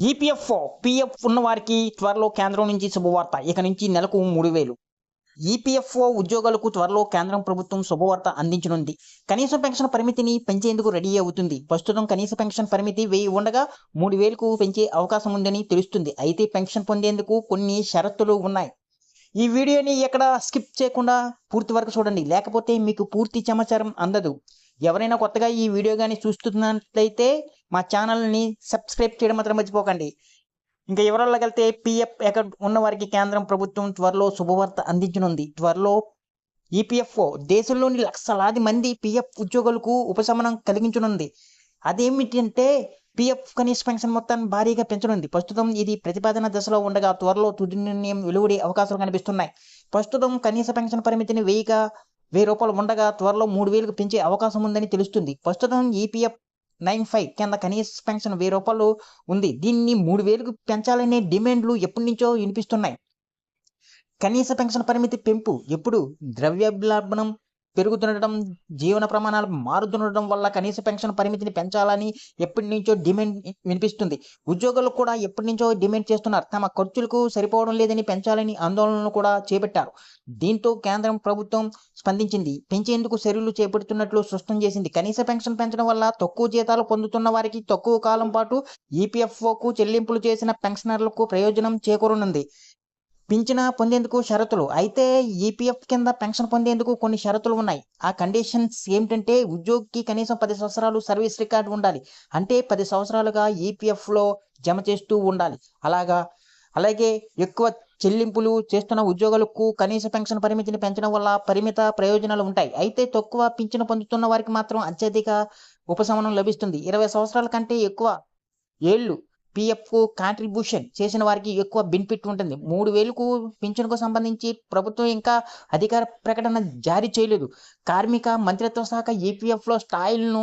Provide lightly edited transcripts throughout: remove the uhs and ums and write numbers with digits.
EPFO PF ఉన్న వారికి త్వరలో కేంద్రం నుంచి శుభవార్త. ఇక నుంచి నెలకు 3,000. ఈపీఎఫ్ఓ ఉద్యోగులకు త్వరలో కేంద్రం ప్రభుత్వం శుభవార్త అందించనుంది. కనీస పెన్షన్ పరిమితిని పెంచేందుకు రెడీ అవుతుంది. ప్రస్తుతం కనీస పెన్షన్ పరిమితి 1000 ఉండగా 3,000కు పెంచే అవకాశం ఉందని తెలుస్తుంది. అయితే పెన్షన్ పొందేందుకు కొన్ని షరతులు ఉన్నాయి. ఈ వీడియోని ఎక్కడ స్కిప్ చేయకుండా పూర్తి వరకు చూడండి, లేకపోతే మీకు పూర్తి సమాచారం అందదు. ఎవరైనా కొత్తగా ఈ వీడియో కానీ చూస్తున్నట్లయితే మా ఛానల్ని సబ్స్క్రైబ్ చేయడం మాత్రం మర్చిపోకండి. ఇంకా వివరాల్లోకి వెళ్తే పీఎఫ్ అకౌంట్ ఉన్న వారికి కేంద్రం ప్రభుత్వం త్వరలో శుభవార్త అందించనుంది. త్వరలో ఈపీఎఫ్ఓ దేశంలోని లక్షలాది మంది పీఎఫ్ ఉద్యోగులకు ఉపశమనం కలిగించనుంది. అదేమిటంటే పీఎఫ్ కనీస పెన్షన్ మొత్తాన్ని భారీగా పెంచనుంది. ప్రస్తుతం ఇది ప్రతిపాదన దశలో ఉండగా త్వరలో తుది నిర్ణయం వెలువడే అవకాశాలు కనిపిస్తున్నాయి. ప్రస్తుతం కనీస పెన్షన్ పరిమితిని 1000 రూపాయలు ఉండగా త్వరలో 3,000కు పెంచే అవకాశం ఉందని తెలుస్తుంది. ప్రస్తుతం ఈపీఎఫ్ 95 కింద కనీస పెన్షన్ 1000 రూపాయలు ఉంది. దీన్ని 3,000కు పెంచాలనే డిమాండ్లు ఎప్పటి నుంచో వినిపిస్తున్నాయి. కనీస పెన్షన్ పరిమితి పెంపు ఎప్పుడు ద్రవ్యోల్బణం పెరుగుతుండటం, జీవన ప్రమాణాలు మారుతుండటం వల్ల కనీస పెన్షన్ పరిమితిని పెంచాలని ఎప్పటి నుంచో డిమాండ్ వినిపిస్తుంది. ఉద్యోగులు కూడా ఎప్పటి నుంచో డిమాండ్ చేస్తున్నారు. తమ ఖర్చులకు సరిపోవడం లేదని పెంచాలని ఆందోళనలు కూడా చేపట్టారు. దీంతో కేంద్రం ప్రభుత్వం స్పందించింది. పెంచేందుకు చర్యలు చేపడుతున్నట్లు స్పష్టం చేసింది. కనీస పెన్షన్ పెంచడం వల్ల తక్కువ జీతాలు పొందుతున్న వారికి తక్కువ కాలం పాటు ఈపీఎఫ్ఓకు చెల్లింపులు చేసిన పెన్షనర్లకు ప్రయోజనం చేకూరనుంది. పింఛను పొందేందుకు షరతులు. అయితే ఈపీఎఫ్ కింద పెన్షన్ పొందేందుకు కొన్ని షరతులు ఉన్నాయి. ఆ కండిషన్స్ ఏమిటంటే ఉద్యోగికి కనీసం 10 సంవత్సరాలు సర్వీస్ రికార్డు ఉండాలి. అంటే 10 సంవత్సరాలుగా ఈపీఎఫ్లో జమ చేస్తూ ఉండాలి. అలాగే ఎక్కువ చెల్లింపులు చేస్తున్న ఉద్యోగులకు కనీస పెన్షన్ పరిమితిని పెంచడం వల్ల పరిమిత ప్రయోజనాలు ఉంటాయి. అయితే తక్కువ పింఛను పొందుతున్న వారికి మాత్రం అత్యధిక ఉపశమనం లభిస్తుంది. 20 సంవత్సరాల కంటే ఎక్కువ ఏళ్ళు పీఎఫ్కు కాంట్రిబ్యూషన్ చేసిన వారికి ఎక్కువ బెనిఫిట్ ఉంటుంది. 3,000కు పింఛనుకు సంబంధించి ప్రభుత్వం ఇంకా అధికార ప్రకటన జారీ చేయలేదు. కార్మిక మంత్రిత్వ శాఖ ఈపీఎఫ్లో స్థాయిలను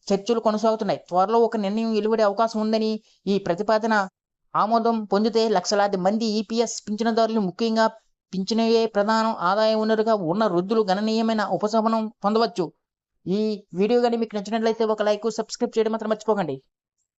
చర్చలు కొనసాగుతున్నాయి. త్వరలో ఒక నిర్ణయం వెలువడే అవకాశం ఉందని, ఈ ప్రతిపాదన ఆమోదం పొందితే లక్షలాది మంది ఈపీఎస్ పింఛనుదారులు, ముఖ్యంగా పింఛనయ్యే ప్రధాన ఆదాయ వనరుగా ఉన్న వృద్ధులు గణనీయమైన ఉపశమనం పొందవచ్చు. ఈ వీడియో కానీ మీకు నచ్చినట్లయితే ఒక లైక్, సబ్స్క్రైబ్ చేయడం మాత్రం మర్చిపోకండి.